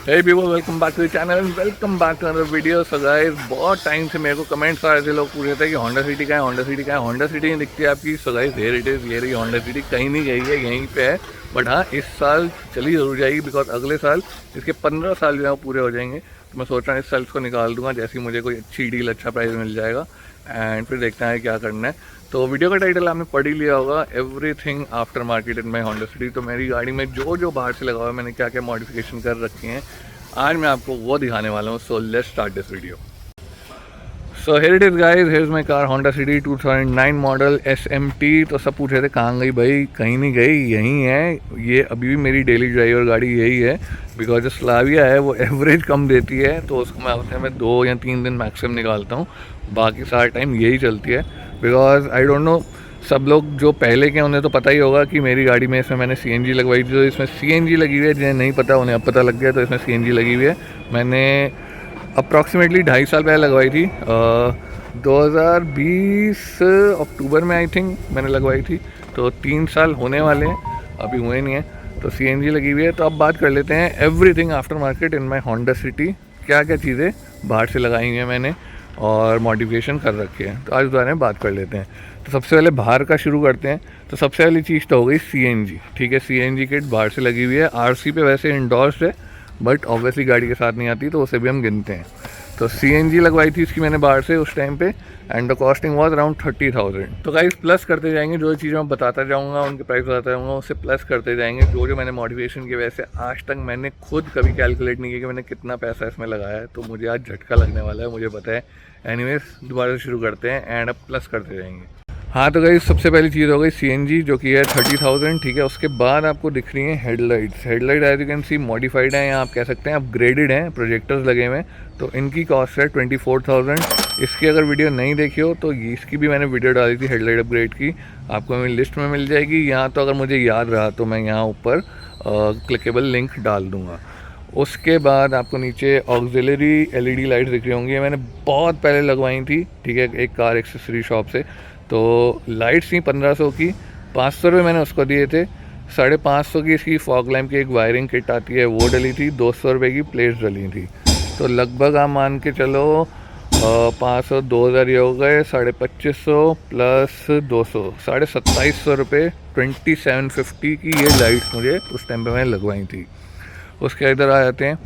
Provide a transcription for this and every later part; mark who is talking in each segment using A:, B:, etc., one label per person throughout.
A: Hey people, welcome back to the channel and welcome back to another video. So guys, बहुत time से मेरे को comments आ रहे थे, लोग पूछ रहे थे कि होंडा सिटी का है, होंडा सिटी का है, होंडा सिटी नहीं दिखती है आपकी। So guys, here it is, ये रही होंडा सिटी, कहीं नहीं गई है, यहीं पे है। बट हाँ, इस साल चली जरूर जाएगी बिकॉज अगले साल इसके 15 साल जो है वो पूरे हो जाएंगे। तो मैं सोच रहा हूँ इस साल इसको निकाल दूंगा, जैसे ही मुझे कोई अच्छी डील, अच्छा प्राइस मिल जाएगा एंड फिर देखना है क्या करना है। तो वीडियो का टाइटल आपने पढ़ ही लिया होगा, everything after market in my Honda city. तो मेरी गाड़ी में जो जो बाहर से लगा हुआ है, मैंने क्या क्या मॉडिफिकेशन कर रखी हैं, आज मैं आपको वो दिखाने वाला हूँ। So let's start this video. So here it is guys, here is my car Honda city 2009 model SMT। तो सब पूछ रहे थे कहाँ गई भाई, कहीं नहीं गई, यहीं है। ये अभी भी मेरी डेली ड्राइवर गाड़ी यही है बिकॉज जो स्लाविया है वो एवरेज कम देती है, तो उसको मैं हफ्ते में 2 या 3 दिन मैक्सिमम निकालता हूँ। बाकी सारा टाइम यही चलती है बिकॉज आई डोंट नो, सब लोग जो पहले के उन्हें तो पता ही होगा कि मेरी गाड़ी में इसमें मैंने CNG लगवाई थी। तो इसमें CNG लगी हुई है, जिन्हें नहीं पता उन्हें अब पता लग गया। तो इसमें CNG लगी हुई है, मैंने अप्रॉक्सीमेटली 2.5 साल पहले लगवाई थी। 2020 अक्टूबर में आई थिंक मैंने लगवाई थी। तो 3 साल होने वाले हैं, अभी हुए नहीं है। तो CNG लगी हुई है। तो अब बात कर लेते हैं everything after market in my Honda city, क्या क्या चीज़ें बाहर से लगाई हुई हैं मैंने और मॉडिफिकेशन कर रखी है। तो आज उस बारे में बात कर लेते हैं। तो सबसे पहले बाहर का शुरू करते हैं। तो सबसे पहली चीज़ तो हो गई CNG। ठीक है, CNG किट बाहर से लगी हुई है, RC पे वैसे इंडोर्स्ड है बट ऑब्वियसली गाड़ी के साथ नहीं आती, तो उसे भी हम गिनते हैं। तो CNG लगवाई थी इसकी मैंने बाहर से उस टाइम पे and the costing was around 30,000। तो गाइस, प्लस करते जाएंगे, जो चीज़ें मैं बताता जाऊँगा उनके प्राइस बताता जाऊँगा, उससे प्लस करते जाएंगे। जो जो मैंने मॉडिफिकेशन की, वैसे आज तक मैंने खुद कभी कैलकुलेट नहीं किया कि मैंने कितना पैसा इसमें लगाया है। तो मुझे आज झटका लगने वाला है, मुझे पता है। एनीवेज, दोबारा से शुरू करते हैं एंड अब प्लस करते जाएंगे। हाँ, तो गाइस सबसे पहली चीज़ हो गई CNG, जो कि है 30,000। ठीक है, उसके बाद आपको दिख रही हैं headlights. Headlight as you can see modified है, या आप कह सकते हैं अपग्रेडेड हैं, प्रोजेक्टर्स लगे हुए हैं। तो इनकी कॉस्ट है 24,000। इसकी अगर वीडियो नहीं देखी हो तो इसकी भी मैंने वीडियो डाली थी हेडलाइट अपग्रेड की, आपको मेरी लिस्ट में मिल जाएगी। यहाँ तो अगर मुझे याद रहा तो मैं यहाँ ऊपर क्लिकेबल लिंक डाल दूँगा। उसके बाद आपको नीचे ऑक्सिलरी LED लाइट दिख रही होंगी, ये मैंने बहुत पहले लगवाई थी। ठीक है, एक कार एक्सेसरी शॉप से। तो लाइट्स थी 1500 की, 500 रुपये मैंने उसको दिए थे। 550 की इसकी फॉग लैम्प की एक वायरिंग किट आती है, वो डली थी। 200 रुपये की प्लेट्स डली थी। तो लगभग आप मान के चलो 500 2000 ये हो गए, 2550 प्लस 200, 2750 रुपये। 2750 की ये लाइट्स मुझे उस टाइम पे मैंने लगवाई थी। उसके इधर आ जाते हैं।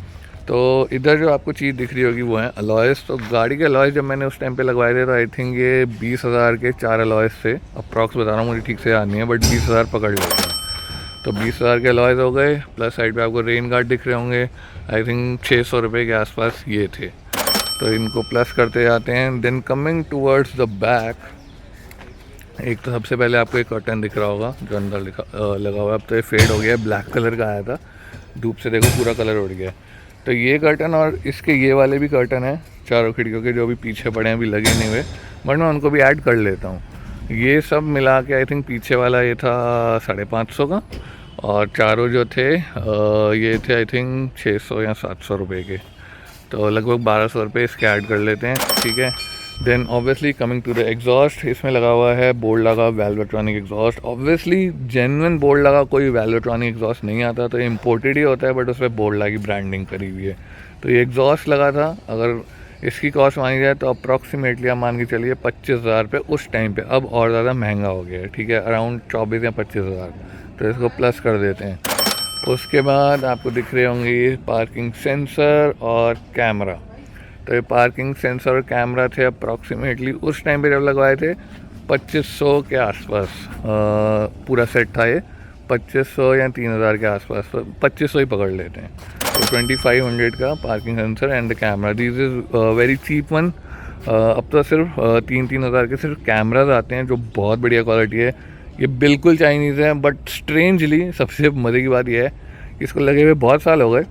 A: तो इधर जो आपको चीज़ दिख रही होगी वो है अलॉयस। तो गाड़ी के अलॉयस जब मैंने उस टाइम पे लगवाए थे तो आई थिंक ये 20,000 के 4 अलॉयस थे। अप्रॉक्स बता रहा हूँ, मुझे ठीक से याद नहीं है, बट 20,000 पकड़ लेते हैं। तो 20,000 के अलॉयस हो गए। प्लस साइड पे आपको रेन गार्ड दिख रहे होंगे, आई थिंक 600 रुपये के आसपास ये थे। तो इनको प्लस करते जाते हैं। Then coming towards the back, एक तो सबसे पहले आपको एक कर्टन दिख रहा होगा जो अंदर लगा हुआ है। अब तो ये फेड हो गया है, ब्लैक कलर का आया था, धूप से देखो पूरा कलर उड़ गया। तो ये कर्टन और इसके ये वाले भी कर्टन हैं, चारों खिड़कियों के जो भी पीछे पड़े हैं, अभी लगे नहीं हुए, बट मैं उनको भी ऐड कर लेता हूँ। ये सब मिला के आई थिंक पीछे वाला ये था 550 का, और चारों जो थे ये थे आई थिंक 600 या 700 रुपये के। तो लगभग 1200 रुपये इसके ऐड कर लेते हैं। ठीक है, then obviously coming to the exhaust, इसमें लगा हुआ है बोर्ड लगा valvetronic exhaust. Obviously genuine board लगा कोई वेल्वेट्रॉनिक एग्जॉस्ट नहीं आता, तो ये इम्पोर्टेड ही होता है, बट उस पर बोर्ड लगा की ब्रांडिंग करी हुई है। तो ये एग्जॉस्ट लगा था, अगर इसकी कॉस्ट मानी जाए तो अप्रॉक्सीमेटली आप मान के चलिए 25,000 रुपये उस टाइम पे। अब और ज़्यादा महंगा हो गया है। ठीक है, अराउंड 24 या 25,000। तो इसको प्लस कर देते हैं। उसके बाद आपको दिख रहे होंगे ये पार्किंग सेंसर और कैमरा। तो ये पार्किंग सेंसर और कैमरा थे अप्रॉक्सीमेटली उस टाइम पे जब लगवाए थे 2500 के आसपास। पूरा सेट था ये 2500 या 3000 के आसपास, तो 2500 ही पकड़ लेते हैं। तो 2500 का parking sensor and camera, this is very cheap one. अब तो सिर्फ 3,000 के सिर्फ कैमराज आते हैं जो बहुत बढ़िया क्वालिटी है। ये बिल्कुल चाइनीज़ है, बट स्ट्रेंजली सबसे मज़े की बात यह है कि इसको लगे हुए बहुत साल हो गए।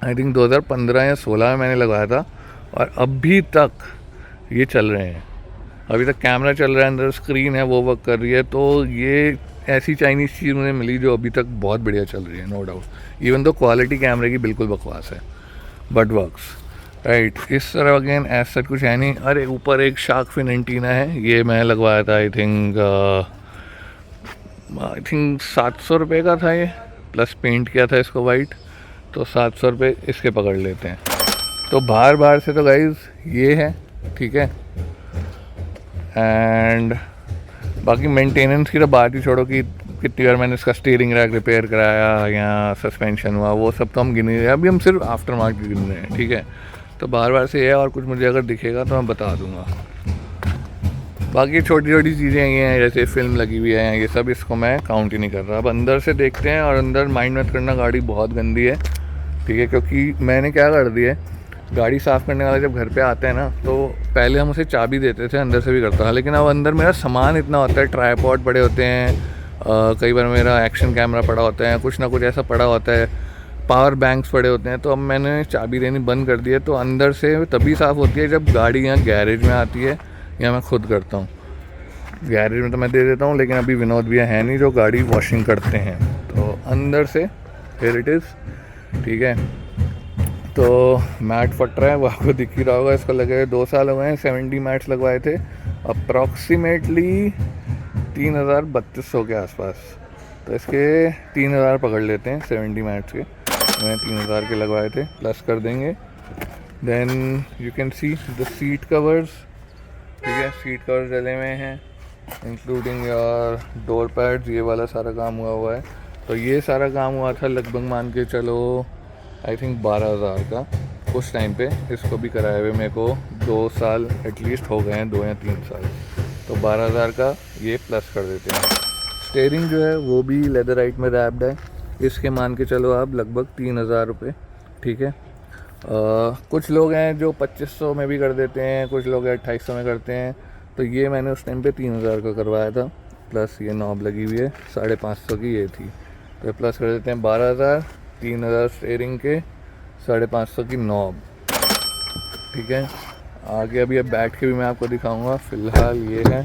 A: आई थिंक 2015 या 16 में मैंने लगवाया था, और अभी तक ये चल रहे हैं। अभी तक कैमरा चल रहा है, अंदर स्क्रीन है वो वर्क कर रही है। तो ये ऐसी चाइनीज़ चीज़ मुझे मिली जो अभी तक बहुत बढ़िया चल रही है, नो डाउट। इवन तो क्वालिटी कैमरे की बिल्कुल बकवास है, बट वर्क्स राइट। इस तरह अगेन ऐसा कुछ है नहीं। अरे ऊपर एक शार्क फिन एंटीना है, ये मैं लगवाया था आई थिंक 700 रुपये का था ये, प्लस पेंट किया था इसको वाइट। तो 700 रुपये इसके पकड़ लेते हैं। तो बाहर से तो गाइस ये है, ठीक है। एंड बाकी मेंटेनेंस की तो बात ही छोड़ो कि कितनी बार मैंने इसका स्टीयरिंग रैक रिपेयर कराया या सस्पेंशन हुआ, वो सब तो हम गिन ही रहे हैं। अभी हम सिर्फ आफ्टर मार्केट गिन रहे हैं, ठीक है। तो बार से ये है, और कुछ मुझे अगर दिखेगा तो मैं बता दूंगा। बाकी छोटी छोटी चीज़ें ये हैं, जैसे फिल्म लगी हुई है, ये सब इसको मैं काउंट ही नहीं कर रहा। अब अंदर से देखते हैं, और अंदर माइंड मत करना गाड़ी बहुत गंदी है, ठीक है। क्योंकि मैंने क्या कर दिया है, गाड़ी साफ़ करने वाला जब घर पे आता है ना, तो पहले हम उसे चाबी देते थे, अंदर से भी करता था। लेकिन अब अंदर मेरा सामान इतना होता है, ट्राईपॉड पड़े होते हैं, कई बार मेरा एक्शन कैमरा पड़ा होता है, कुछ ना कुछ ऐसा पड़ा होता है, पावर बैंक्स पड़े होते हैं। तो अब मैंने चाबी देनी बंद कर दी है। तो अंदर से तभी साफ़ होती है जब गाड़ी यहाँ गैरेज में आती है या मैं खुद करता हूँ। गैरेज में तो मैं दे देता हूँ, लेकिन अभी विनोद भैया है नहीं जो गाड़ी वॉशिंग करते हैं। तो अंदर से हियर इट इज़, ठीक है। तो मैट फट रहा है, वो आपको दिख ही रहा होगा। इसको लगे 2 साल हो गए हैं, 70 मैट्स लगवाए थे, अप्रॉक्सीमेटली 3,3200 के आसपास। तो इसके 3,000 पकड़ लेते हैं 70 मैट्स के। मैंने 3,000 के लगवाए थे, प्लस कर देंगे। Then you can see the seat covers, ठीक है। सीट कवर्स डले हुए हैं, इंक्लूडिंग योर डोर पैड्स, ये वाला सारा काम हुआ है। तो ये सारा काम हुआ था लगभग मान के चलो आई थिंक 12,000 का उस टाइम पे। इसको भी कराए हुए मेरे को 2 साल एटलीस्ट हो गए हैं, 2 या 3 साल। तो 12,000 का ये प्लस कर देते हैं। स्टेयरिंग जो है वो भी लेदराइट में रैप्ड है, इसके मान के चलो आप लगभग 3,000 रुपये, ठीक है। कुछ लोग हैं जो 2500 में भी कर देते हैं, कुछ लोग 2800 में करते हैं। तो ये मैंने उस टाइम पे 3,000 का करवाया था, प्लस ये नॉब लगी हुई है 550 की ये थी। तो प्लस कर देते हैं 12,000, 3,000 स्टेयरिंग के, 550 की नॉब, ठीक है। आगे अभी अब बैठ के भी मैं आपको दिखाऊंगा। फ़िलहाल ये है।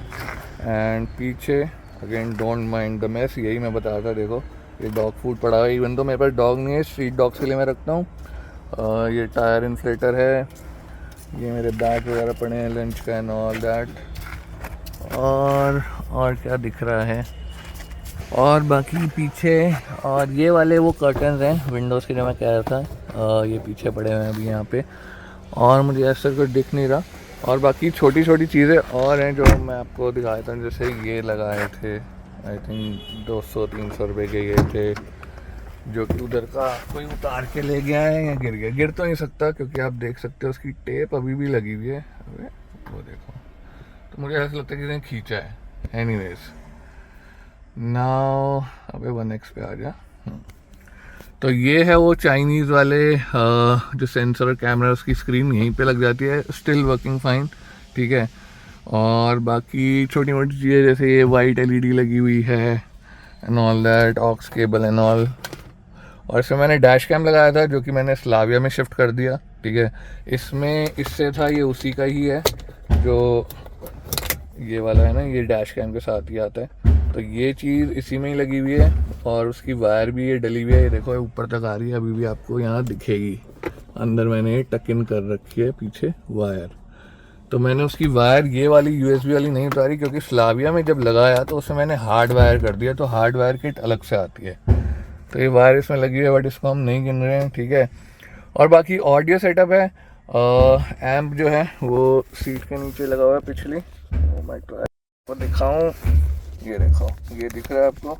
A: एंड पीछे again don't mind the mess, यही मैं बता था। देखो ये डॉग फूड पड़ा है, इवन तो मेरे पास डॉग नहीं है, स्ट्रीट डॉग्स के लिए मैं रखता हूँ। ये टायर इन्फ्लेटर है, ये मेरे बैग वगैरह पड़े हैं लंच का एंड ऑल दैट। और क्या दिख रहा है, और बाकी पीछे और ये वाले वो कर्टन्स हैं विंडोज़ के जो मैं कह रहा था, ये पीछे पड़े हुए हैं अभी यहाँ पे। और मुझे ऐसा कुछ दिख नहीं रहा। और बाकी छोटी छोटी चीज़ें और हैं जो मैं आपको दिखाया था, जैसे ये लगाए थे आई थिंक 200-300 रुपये के ये थे, जो कि उधर का कोई उतार के ले गया है या गिर गया। गिर तो नहीं सकता क्योंकि आप देख सकते हो उसकी टेप अभी भी लगी हुई है। वो देखो, तो मुझे ऐसा लगता है कि किसी ने खींचा है। एनीवेज नाउ अबे 1x पे आ जा। तो ये है वो चाइनीज़ वाले जो सेंसर और कैमरा, उसकी स्क्रीन यहीं पे लग जाती है, स्टिल वर्किंग फाइन, ठीक है। और बाकी छोटी मोटी चीज़ें जैसे ये वाइट एलईडी लगी हुई है and all that, aux cable and all. और इसमें मैंने डैश कैम लगाया था जो कि मैंने स्लाविया में शिफ्ट कर दिया, ठीक है। इसमें इससे था, ये उसी का ही है जो ये वाला है ना, ये डैश कैम के साथ ही आता है। तो ये चीज़ इसी में ही लगी हुई है, और उसकी वायर भी ये डली हुई है। ये देखो ये ऊपर तक आ रही है, अभी भी आपको यहाँ दिखेगी। अंदर मैंने टक इन कर रखी है पीछे वायर। तो मैंने उसकी वायर ये वाली यूएसबी वाली नहीं उतारी, क्योंकि स्लाविया में जब लगाया तो उसमें मैंने हार्ड वायर कर दिया, तो हार्ड वायर किट अलग से आती है। तो ये वायर इसमें लगी हुई है, बट इसको हम नहीं गिन रहे हैं, ठीक है। और बाकी ऑडियो सेटअप है, एम्प जो है वो सीट के नीचे लगा हुआ है पिछली। मैं तो दिखाऊँ, ये देखो ये दिख रहा है आपको,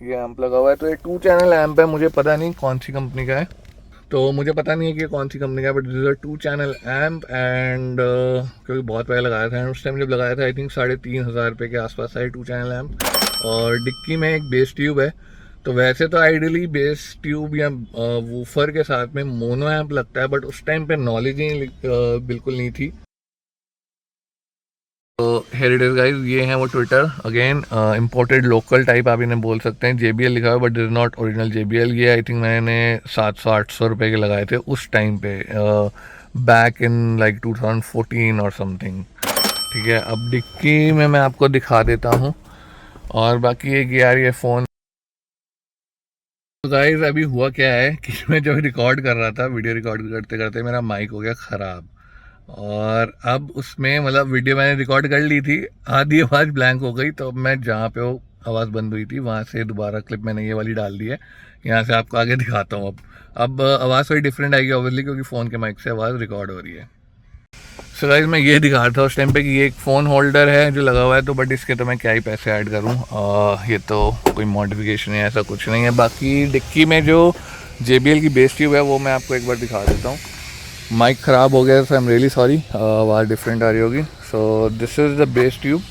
A: ये एम्प लगा हुआ है। तो ये 2 चैनल एम्प है, मुझे पता नहीं कौन सी कंपनी का है, तो मुझे पता नहीं है कि कौन सी कंपनी का है, but this is 2 channel amp. And क्योंकि बहुत पहले लगाया था, उस टाइम जब लगाया था आई थिंक 3,500 रुपये के आसपास है 2 चैनल एम्प। और डिक्की में एक बेस ट्यूब है। तो वैसे तो आइडियली बेस ट्यूब या वूफर के साथ में मोनो एम्प लगता है, बट उस टाइम पे नॉलेज ही बिल्कुल नहीं थी। तो हेयर इट इज गाइज, ये है वो Twitter, again imported local type आप इन्हें बोल सकते हैं। JBL लिखा हुआ है, but this is not original JBL। ये आई थिंक मैंने 700-800 रुपये के लगाए थे उस टाइम पे, बैक इन लाइक 2014 और समथिंग, ठीक है। अब डिक्की में मैं आपको दिखा देता हूँ। और बाकी एक यार ये फ़ोन, तो गाइस अभी हुआ क्या है कि मैं जब रिकॉर्ड कर रहा था, वीडियो रिकॉर्ड करते करते मेरा माइक हो गया ख़राब। और अब उसमें मतलब वीडियो मैंने रिकॉर्ड कर ली थी, आधी आवाज़ ब्लैंक हो गई। तो अब मैं जहाँ पे वो आवाज़ बंद हुई थी, वहाँ से दोबारा क्लिप मैंने ये वाली डाल दी है। यहाँ से आपको आगे दिखाता हूँ। अब आवाज़ थोड़ी डिफरेंट आएगी ऑब्वियसली, क्योंकि फ़ोन के माइक से आवाज़ रिकॉर्ड हो रही है। सो गाइस, मैं ये दिखा रहा था उस टाइम पे कि ये एक फ़ोन होल्डर है जो लगा हुआ है, तो बट इसके तो मैं क्या ही पैसे ऐड करूँ। ये तो कोई मॉडिफिकेशन है, ऐसा कुछ नहीं है। बाकी डिक्की में जो JBL की बेस ट्यूब है वो मैं आपको एक बार दिखा देता हूँ। माइक ख़राब हो गया, सो आई एम रियली सॉरी, आवाज़ डिफरेंट आ रही होगी। सो this is the base tube.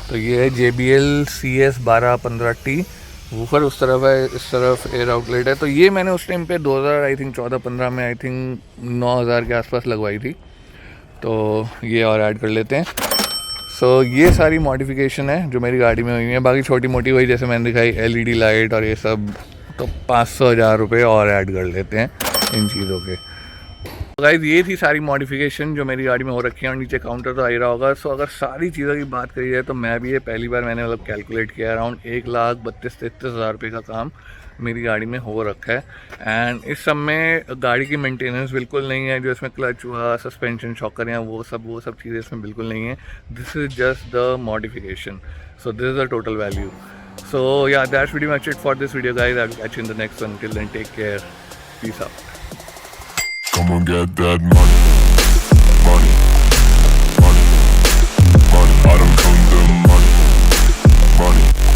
A: तो ये है JBL CS 1215T। वूफर उस तरफ है, इस तरफ एयर आउटलेट है। तो ये मैंने उस टाइम पे 2000 आई थिंक 14-15 में आई थिंक 9000 के आसपास लगवाई थी। तो ये और ऐड कर लेते हैं। सो ये सारी मॉडिफिकेशन है जो मेरी गाड़ी में हुई है। बाकी छोटी मोटी वही जैसे मैंने दिखाई LED लाइट और ये सब, तो 500-1000 रुपये और ऐड कर लेते हैं इन चीज़ों के। तो गाइस, ये थी सारी मॉडिफिकेशन जो मेरी गाड़ी में हो रखी है। और नीचे काउंटर तो आ ही रहा होगा। सो अगर सारी चीज़ों की बात करी जाए तो मैं भी ये पहली बार मैंने मतलब कैलकुलेट किया, अराउंड 1,32,33,000 रुपये का काम मेरी गाड़ी में हो रखा है। एंड इस सब में गाड़ी की मेंटेनेंस बिल्कुल नहीं है, जो इसमें क्लच हुआ, सस्पेंशन शॉकर या वो सब चीज़ें इसमें बिल्कुल नहीं है। This is just the modification. So this is the total value. So yeah that's very much it for this video guys. I will catch you in the next one. Till then, take care, peace out.
B: Come on, get that money, money, money, money. I don't come the money, money.